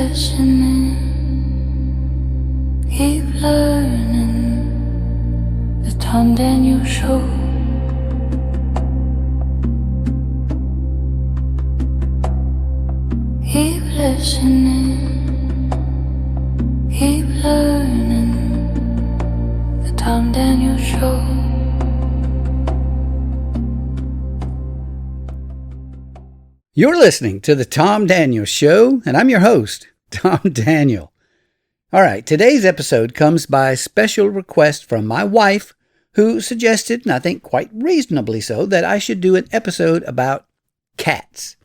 listening, keep learning. The Tom Daniel Show. Keep listening, keep learning. The Tom Daniel Show. You're listening to the Tom Daniel Show, and I'm your host, Tom Daniel. All right, today's episode comes by special request from my wife, who suggested, and I think quite reasonably so, that I should do an episode about cats.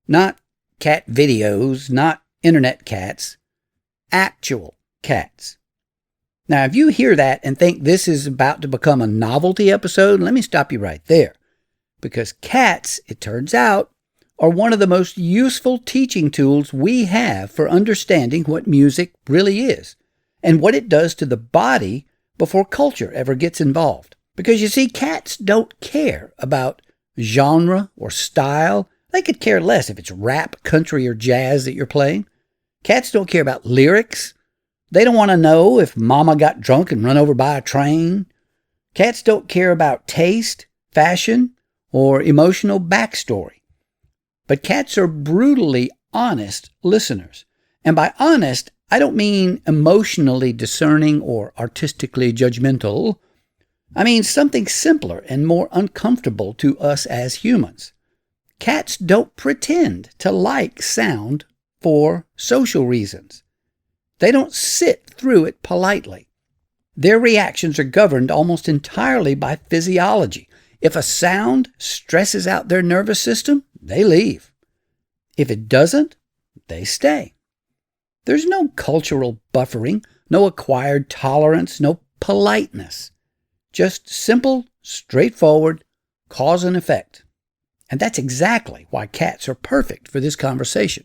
Not cat videos, not internet cats, actual cats. Now, if you hear that and think this is about to become a novelty episode, let me stop you right there. Because cats, it turns out, are one of the most useful teaching tools we have for understanding what music really is and what it does to the body before culture ever gets involved. Because you see, cats don't care about genre or style. They could care less if it's rap, country, or jazz that you're playing. Cats don't care about lyrics. They don't want to know if mama got drunk and run over by a train. Cats don't care about taste, fashion, or emotional backstory. But cats are brutally honest listeners. And by honest, I don't mean emotionally discerning or artistically judgmental. I mean something simpler and more uncomfortable to us as humans. Cats don't pretend to like sound for social reasons. They don't sit through it politely. Their reactions are governed almost entirely by physiology. If a sound stresses out their nervous system, they leave. If it doesn't, they stay. There's no cultural buffering, no acquired tolerance, no politeness. Just simple, straightforward cause and effect. And that's exactly why cats are perfect for this conversation.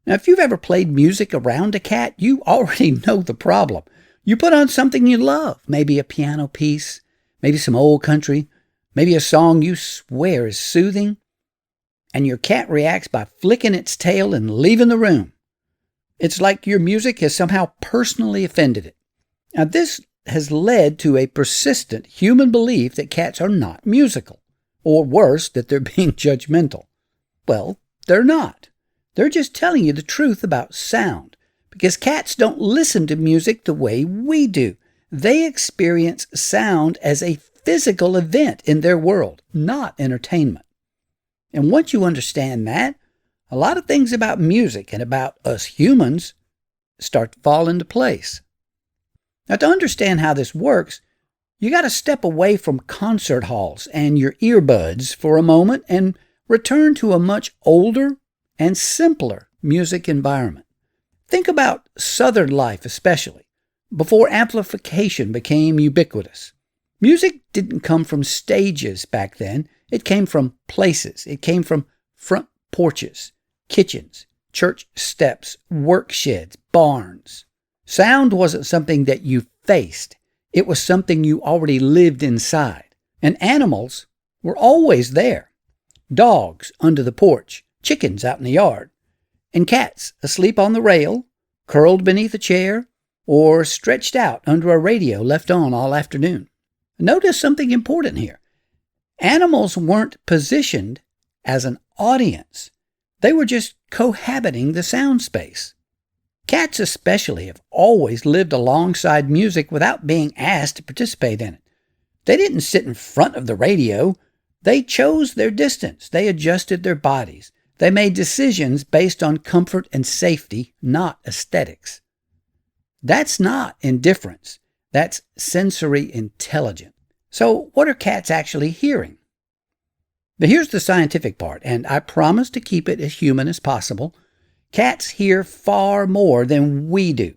Now, if you've ever played music around a cat, you already know the problem. You put on something you love, maybe a piano piece, maybe some old country, maybe a song you swear is soothing, and your cat reacts by flicking its tail and leaving the room. It's like your music has somehow personally offended it. Now, this has led to a persistent human belief that cats are not musical, or worse, that they're being judgmental. Well, they're not. They're just telling you the truth about sound, because cats don't listen to music the way we do. They experience sound as a physical event in their world, not entertainment. And once you understand that, a lot of things about music and about us humans start to fall into place. Now, to understand how this works, you got to step away from concert halls and your earbuds for a moment and return to a much older and simpler music environment. Think about Southern life especially, before amplification became ubiquitous. Music didn't come from stages back then. It came from places. It came from front porches, kitchens, church steps, work sheds, barns. Sound wasn't something that you faced. It was something you already lived inside. And animals were always there. Dogs under the porch, chickens out in the yard, and cats asleep on the rail, curled beneath a chair, or stretched out under a radio left on all afternoon. Notice something important here. Animals weren't positioned as an audience. They were just cohabiting the sound space. Cats especially have always lived alongside music without being asked to participate in it. They didn't sit in front of the radio. They chose their distance. They adjusted their bodies. They made decisions based on comfort and safety, not aesthetics. That's not indifference. That's sensory intelligence. So what are cats actually hearing? But here's the scientific part, and I promise to keep it as human as possible. Cats hear far more than we do.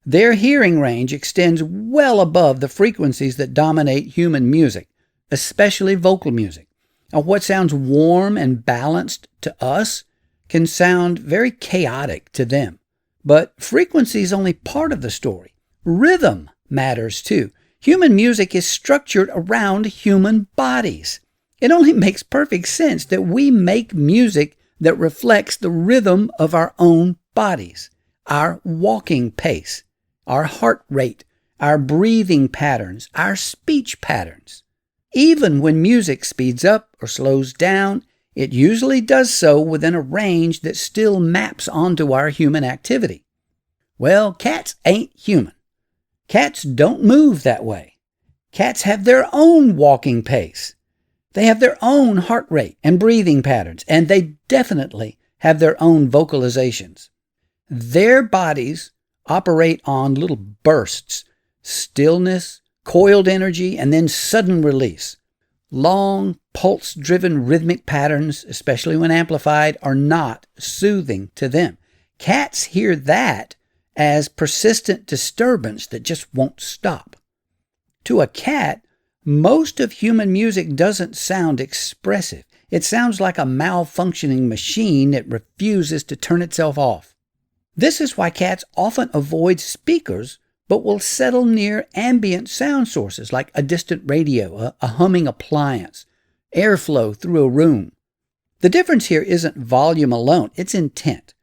Their hearing range extends well above the frequencies that dominate human music, especially vocal music. Now, what sounds warm and balanced to us can sound very chaotic to them. But frequency is only part of the story. Rhythm matters too. Human music is structured around human bodies. It only makes perfect sense that we make music that reflects the rhythm of our own bodies. our walking pace, our heart rate, our breathing patterns, our speech patterns. Even when music speeds up or slows down, it usually does so within a range that still maps onto our human activity. Well, cats ain't human. Cats don't move that way. Cats have their own walking pace. They have their own heart rate and breathing patterns, and they definitely have their own vocalizations. Their bodies operate on little bursts, stillness, coiled energy, and then sudden release. Long, pulse-driven rhythmic patterns, especially when amplified, are not soothing to them. Cats hear that as persistent disturbance that just won't stop. To a cat, most of human music doesn't sound expressive. It sounds like a malfunctioning machine that refuses to turn itself off. This is why cats often avoid speakers but will settle near ambient sound sources like a distant radio, a humming appliance, airflow through a room. The difference here isn't volume alone, it's intent.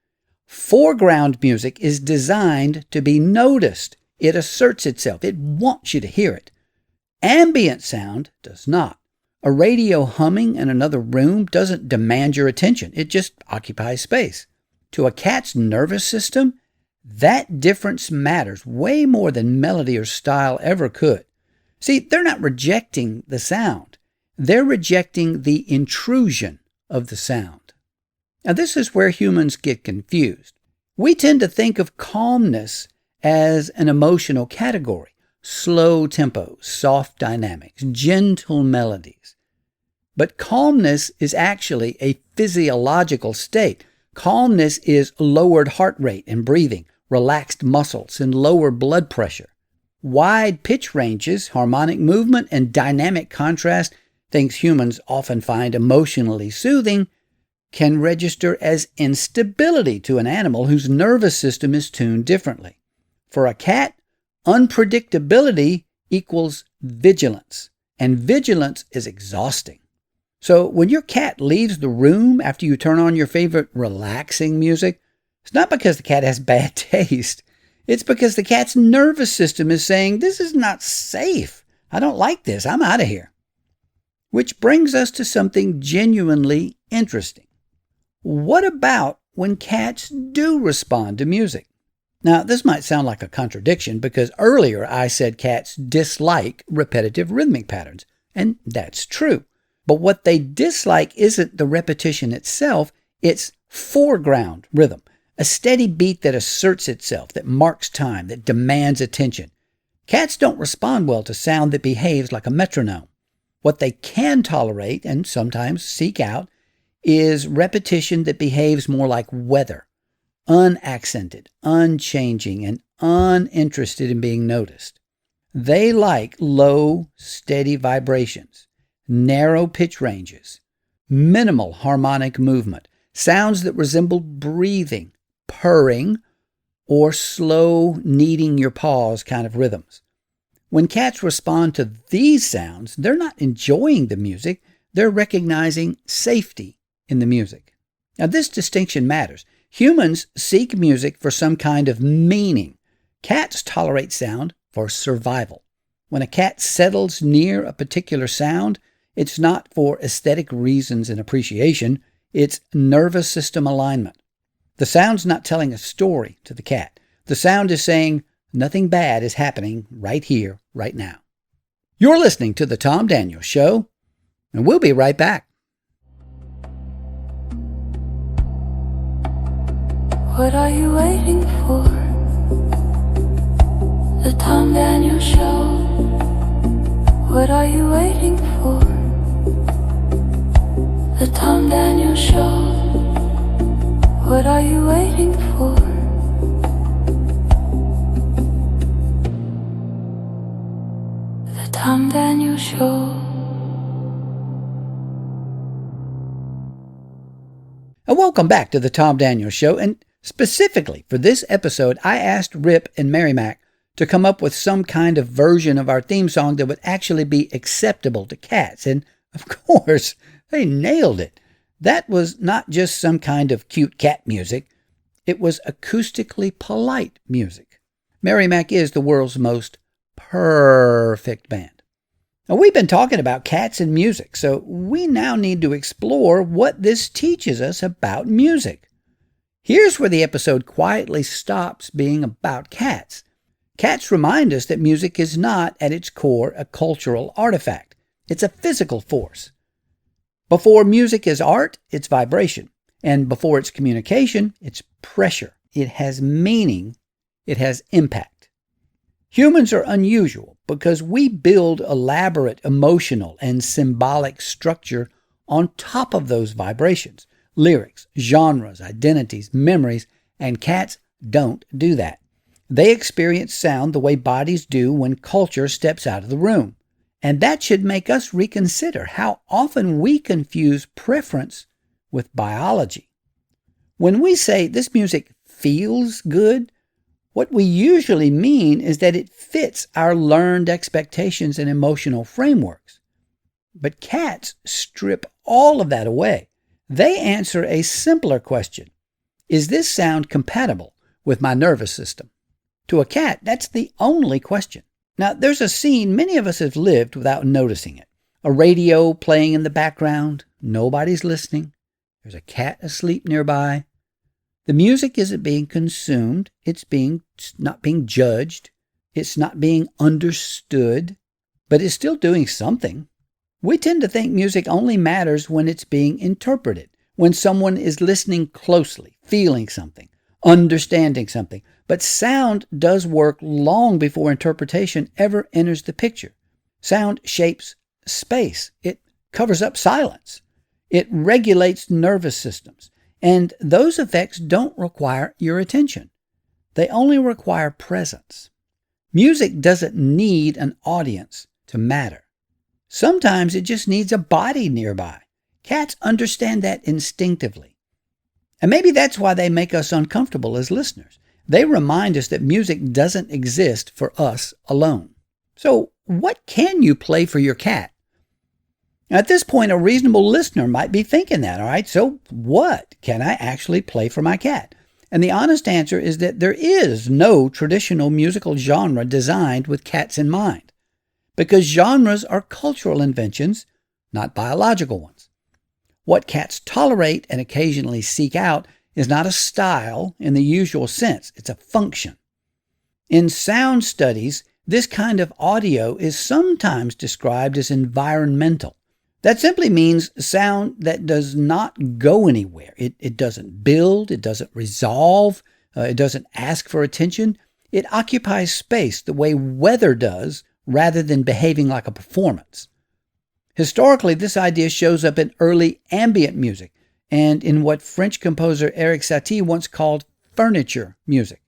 Foreground music is designed to be noticed. It asserts itself. It wants you to hear it. Ambient sound does not. A radio humming in another room doesn't demand your attention. It just occupies space. To a cat's nervous system, that difference matters way more than melody or style ever could. See, they're not rejecting the sound. They're rejecting the intrusion of the sound. Now, this is where humans get confused. We tend to think of calmness as an emotional category. Slow tempo, soft dynamics, gentle melodies. But calmness is actually a physiological state. Calmness is lowered heart rate and breathing, relaxed muscles, and lower blood pressure. Wide pitch ranges, harmonic movement, and dynamic contrast, things humans often find emotionally soothing, can register as instability to an animal whose nervous system is tuned differently. For a cat, unpredictability equals vigilance, and vigilance is exhausting. So when your cat leaves the room after you turn on your favorite relaxing music, it's not because the cat has bad taste. It's because the cat's nervous system is saying, this is not safe. I don't like this. I'm out of here. Which brings us to something genuinely interesting. What about when cats do respond to music? Now, this might sound like a contradiction because earlier I said cats dislike repetitive rhythmic patterns, and that's true. But what they dislike isn't the repetition itself, it's foreground rhythm, a steady beat that asserts itself, that marks time, that demands attention. Cats don't respond well to sound that behaves like a metronome. What they can tolerate, and sometimes seek out, is repetition that behaves more like weather, unaccented, unchanging, and uninterested in being noticed. They like low, steady vibrations, narrow pitch ranges, minimal harmonic movement, sounds that resemble breathing, purring, or slow kneading your paws kind of rhythms. When cats respond to these sounds, they're not enjoying the music, they're recognizing safety in the music. Now, this distinction matters. Humans seek music for some kind of meaning. Cats tolerate sound for survival. When a cat settles near a particular sound, it's not for aesthetic reasons and appreciation, it's nervous system alignment. The sound's not telling a story to the cat. The sound is saying, nothing bad is happening right here, right now. You're listening to The Tom Daniels Show, and we'll be right back. What are you waiting for? The Tom Daniels Show. What are you waiting for? The Tom Daniels Show. What are you waiting for? The Tom Daniels Show. And welcome back to The Tom Daniels Show, and specifically for this episode, I asked Rip and Mary Mac to come up with some kind of version of our theme song that would actually be acceptable to cats. And of course, they nailed it. That was not just some kind of cute cat music. It was acoustically polite music. Merrimack is the world's most perfect band. Now, we've been talking about cats and music, so we now need to explore what this teaches us about music. Here's where the episode quietly stops being about cats. Cats remind us that music is not, at its core, a cultural artifact. It's a physical force. Before music is art, it's vibration. And before it's communication, it's pressure. It has meaning. It has impact. Humans are unusual because we build elaborate emotional and symbolic structure on top of those vibrations. Lyrics, genres, identities, memories, and cats don't do that. They experience sound the way bodies do when culture steps out of the room. And that should make us reconsider how often we confuse preference with biology. When we say this music feels good, what we usually mean is that it fits our learned expectations and emotional frameworks. But cats strip all of that away. They answer a simpler question. Is this sound compatible with my nervous system? To a cat, that's the only question. Now, there's a scene many of us have lived without noticing it. A radio playing in the background. Nobody's listening. There's a cat asleep nearby. The music isn't being consumed. It's not being judged. It's not being understood. But it's still doing something. We tend to think music only matters when it's being interpreted, when someone is listening closely, feeling something, understanding something. But sound does work long before interpretation ever enters the picture. Sound shapes space. It covers up silence. It regulates nervous systems. And those effects don't require your attention. They only require presence. Music doesn't need an audience to matter. Sometimes it just needs a body nearby. Cats understand that instinctively. And maybe that's why they make us uncomfortable as listeners. They remind us that music doesn't exist for us alone. So, what can you play for your cat? At this point, a reasonable listener might be thinking that, all right, so what can I actually play for my cat? And the honest answer is that there is no traditional musical genre designed with cats in mind. Because genres are cultural inventions, not biological ones. What cats tolerate and occasionally seek out is not a style in the usual sense. It's a function. In sound studies, this kind of audio is sometimes described as environmental. That simply means sound that does not go anywhere. It doesn't build, it doesn't resolve, it doesn't ask for attention. It occupies space the way weather does rather than behaving like a performance. Historically, this idea shows up in early ambient music and in what French composer Erik Satie once called furniture music.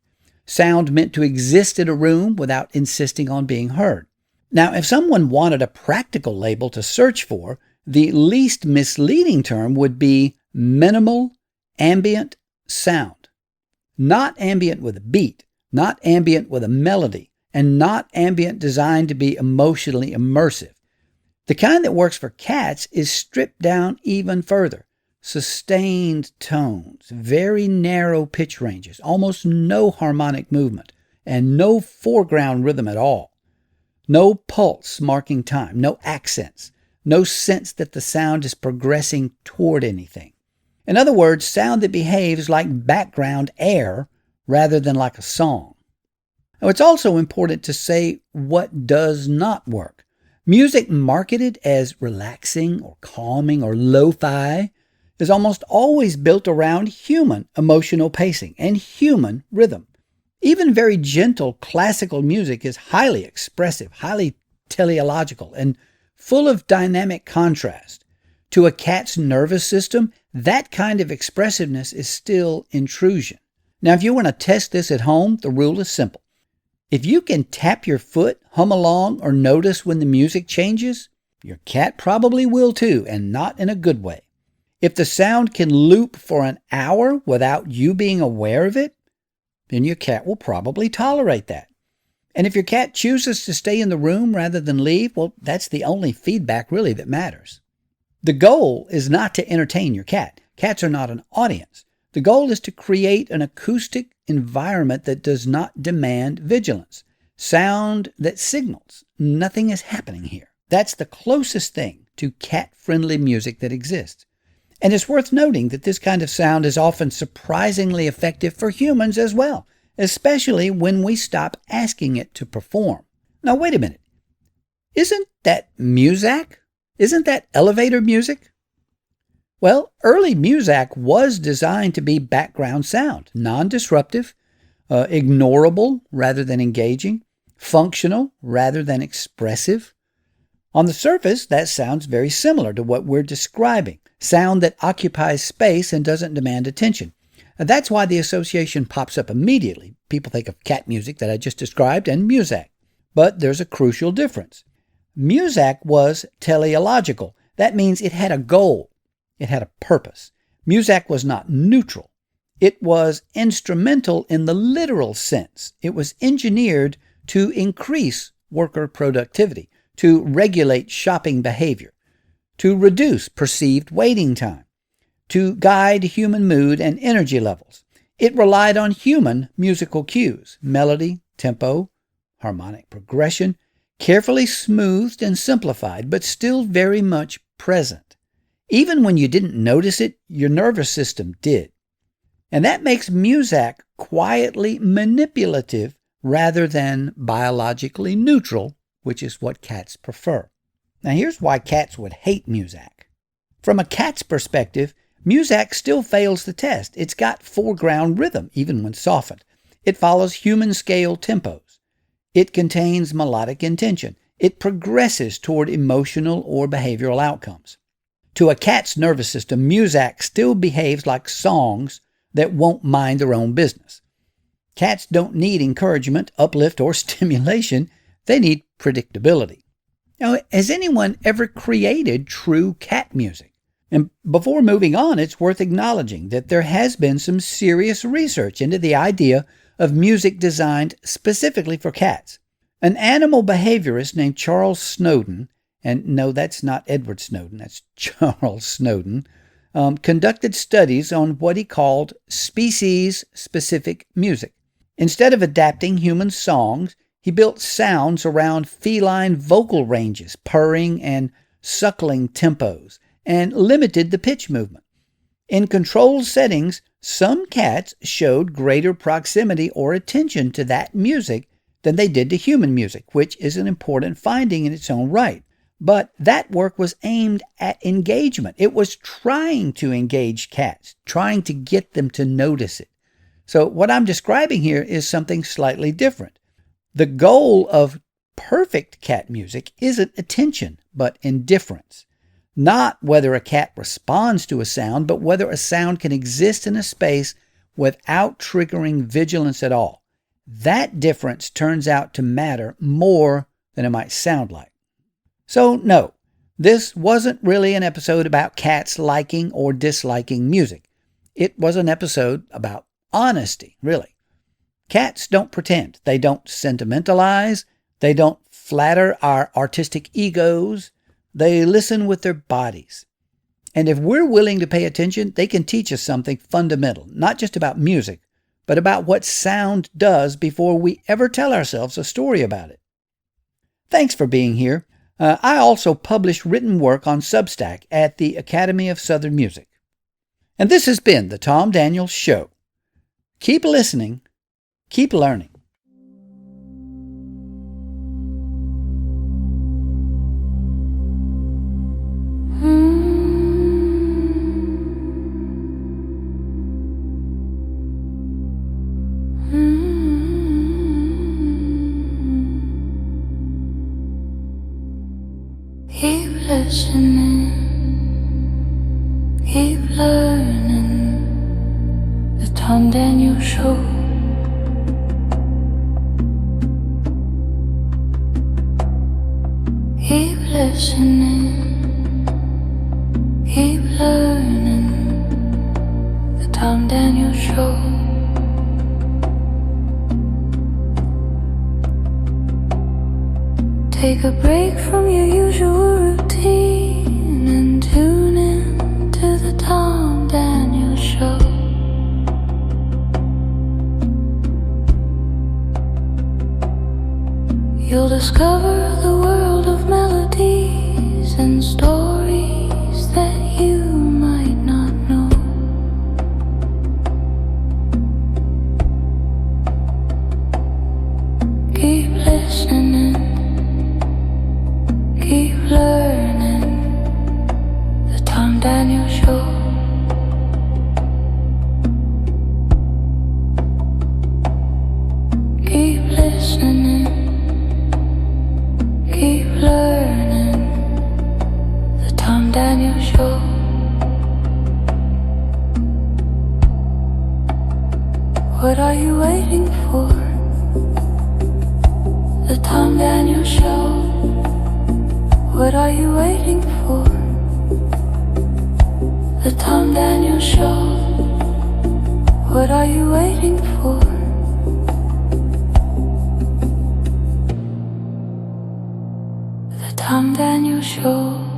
Sound meant to exist in a room without insisting on being heard. Now, if someone wanted a practical label to search for, the least misleading term would be minimal ambient sound. Not ambient with a beat, not ambient with a melody, and not ambient designed to be emotionally immersive. The kind that works for cats is stripped down even further. Sustained tones, very narrow pitch ranges, almost no harmonic movement, and no foreground rhythm at all. No pulse marking time, no accents, no sense that the sound is progressing toward anything. In other words, sound that behaves like background air rather than like a song. Now, it's also important to say what does not work. Music marketed as relaxing or calming or lo-fi is almost always built around human emotional pacing and human rhythm. Even very gentle classical music is highly expressive, highly teleological, and full of dynamic contrast. To a cat's nervous system, that kind of expressiveness is still intrusion. Now, if you want to test this at home, the rule is simple. If you can tap your foot, hum along, or notice when the music changes, your cat probably will too, and not in a good way. If the sound can loop for an hour without you being aware of it, then your cat will probably tolerate that. And if your cat chooses to stay in the room rather than leave, well, that's the only feedback really that matters. The goal is not to entertain your cat. Cats are not an audience. The goal is to create an acoustic environment that does not demand vigilance. Sound that signals nothing is happening here. That's the closest thing to cat-friendly music that exists. And it's worth noting that this kind of sound is often surprisingly effective for humans as well, especially when we stop asking it to perform. Now, wait a minute. Isn't that Muzak? Isn't that elevator music? Well, early Muzak was designed to be background sound, non-disruptive, ignorable rather than engaging, functional rather than expressive. On the surface, that sounds very similar to what we're describing, sound that occupies space and doesn't demand attention. That's why the association pops up immediately. People think of cat music that I just described and Muzak. But there's a crucial difference. Muzak was teleological. That means it had a goal. It had a purpose. Muzak was not neutral. It was instrumental in the literal sense. It was engineered to increase worker productivity, to regulate shopping behavior, to reduce perceived waiting time, to guide human mood and energy levels. It relied on human musical cues, melody, tempo, harmonic progression, carefully smoothed and simplified, but still very much present. Even when you didn't notice it, your nervous system did. And that makes Muzak quietly manipulative rather than biologically neutral, which is what cats prefer. Now here's why cats would hate Muzak. From a cat's perspective, Muzak still fails the test. It's got foreground rhythm, even when softened. It follows human scale tempos. It contains melodic intention. It progresses toward emotional or behavioral outcomes. To a cat's nervous system, Muzak still behaves like songs that won't mind their own business. Cats don't need encouragement, uplift, or stimulation. They need predictability. Now, has anyone ever created true cat music? And before moving on, it's worth acknowledging that there has been some serious research into the idea of music designed specifically for cats. An animal behaviorist named Charles Snowden, and no, that's not Edward Snowden, that's Charles Snowden, conducted studies on what he called species-specific music. Instead of adapting human songs, he built sounds around feline vocal ranges, purring and suckling tempos, and limited the pitch movement. In controlled settings, some cats showed greater proximity or attention to that music than they did to human music, which is an important finding in its own right. But that work was aimed at engagement. It was trying to engage cats, trying to get them to notice it. So what I'm describing here is something slightly different. The goal of perfect cat music isn't attention, but indifference. Not whether a cat responds to a sound, but whether a sound can exist in a space without triggering vigilance at all. That difference turns out to matter more than it might sound like. So no, this wasn't really an episode about cats liking or disliking music. It was an episode about honesty, really. Cats don't pretend. They don't sentimentalize. They don't flatter our artistic egos. They listen with their bodies. And if we're willing to pay attention, they can teach us something fundamental, not just about music, but about what sound does before we ever tell ourselves a story about it. Thanks for being here. I also publish written work on Substack at the Academy of Southern Music. And this has been the Tom Daniels Show. Keep listening. Keep learning. Keep listening, keep learning. The Tom Daniels Show. Keep listening, keep learning. The Tom Daniels Show. Take a break from your usual routine and tune in to the Tom Daniels Show. discover the world of melodies and stories that you might not know. Keep listening, keep learning. The Tom Daniel Show. Keep listening, keep learning. The Tom Daniel Show. What are you waiting for? The Tom Daniel Show. What are you waiting for? The Tom Daniel Show. What are you waiting for? The Tom Daniel Show.